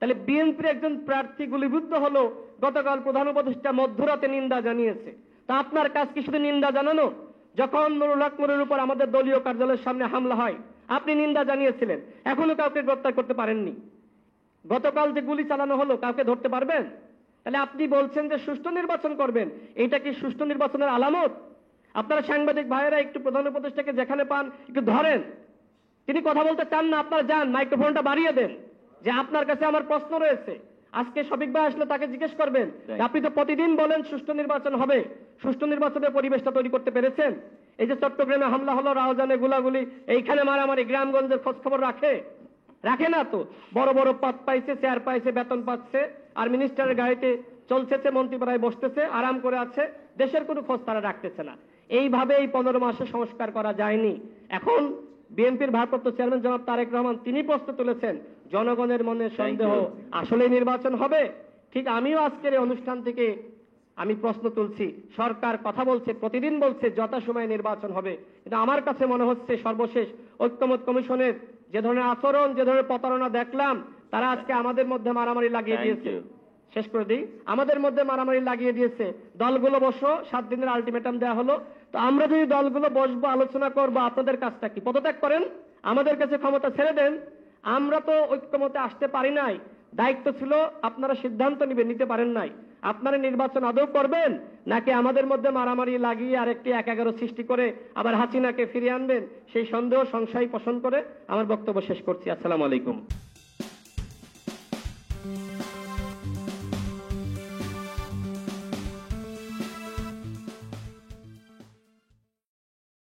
তাহলে বিএনপির একজন প্রার্থী গুলিবিদ্ধ হলো, গতকাল প্রধান উপদেষ্টা মধ্যরাতে নিন্দা জানিয়েছে। তা আপনার কাজ কি শুধু নিন্দা জানানো? যখন নুরুল হক নুরের উপর আমাদের দলীয় কার্যালয়ের সামনে হামলা হয়, আপনি নিন্দা জানিয়েছিলেন, এখনো কাউকে গ্রেফতার করতে পারেননি। গতকাল যে গুলি চালানো হলো, কাউকে ধরতে পারবেন? তাহলে আপনি বলছেন যে সুষ্ঠু নির্বাচন করবেন, এটা কি সুষ্ঠু নির্বাচনের আলামত? আপনারা সাংবাদিক ভাইয়েরা একটু প্রধান উপদেষ্টাকে যেখানে পান একটু ধরেন, তিনি কথা বলতে চান না, আপনারা যান, মাইক্রোফোনটা বাড়িয়ে দেন, যে আপনার কাছে আমার প্রশ্ন রয়েছে। আজকে শফিক ভাই আসলে তাকে জিজ্ঞেস করবেন, আপনি তো প্রতিদিন বলেন সুষ্ঠু নির্বাচন হবে, সুষ্ঠু নির্বাচনের পরিবেশটা তৈরি করতে পেরেছেন? এই যে চট্টগ্রামে হামলা হলো, রাউজানে গুলাগুলি, এইখানে মারামারি, গ্রামগঞ্জের খোঁজ খবর রাখে না তো? বড় বড় পদ পাইছে, চেয়ার পাইছে, বেতন পাচ্ছে, আর মিনিস্টারের গাড়িতে চলছে, মন্ত্রীপাড়ায় বসতেছে, আরাম করে আছে, দেশের কোনো খোঁজ তারা রাখতেছে না। এইভাবে এই 15 মাসে সংস্কার করা যায়নি। এখন বিএনপির ভারপ্রাপ্ত চেয়ারম্যান জনাব তারেক রহমান তিনি প্রশ্ন তুলেছেন, জনগণের মনে সন্দেহ, আসলে নির্বাচন হবে? ঠিক আমিও আজকের এই অনুষ্ঠান থেকে আমি প্রশ্ন তুলছি। সরকার কথা বলছে, প্রতিদিন বলছে যথাসময়ে নির্বাচন হবে, কিন্তু আমার কাছে মনে হচ্ছে সর্বশেষ ঐক্যমত কমিশনের যে ধরনের আচরণ, যে ধরনের প্রতারণা দেখলাম, তারা আজকে আমাদের মধ্যে মারামারি লাগিয়ে দিয়েছে। শেষ করে দিই, আমাদের মধ্যে মারামারি লাগিয়ে দিয়েছে। দলগুলো বসো, 7 দিনের আলটিমেটাম দেওয়া হলো। তো আমরা যদি দলগুলো বসবো, আলোচনা করবো, আপনাদের কাজটা কি? পদত্যাগ করেন, আমাদের কাছে ক্ষমতা ছেড়ে দেন। আমরা তো ঐক্যমতে আসতে পারি নাই, দায়িত্ব ছিল আপনারা সিদ্ধান্ত নিতে পারেন নাই। আপনারা নির্বাচন আদৌ করবেন, নাকি আমাদের মধ্যে মারামারি লাগিয়ে আরেকটি 1-11 সৃষ্টি করে আবার হাসিনাকে ফিরিয়ে আনবেন? সেই সন্দেহ সংশয় পোষণ করে আমার বক্তব্য শেষ করছি। আসসালামু আলাইকুম।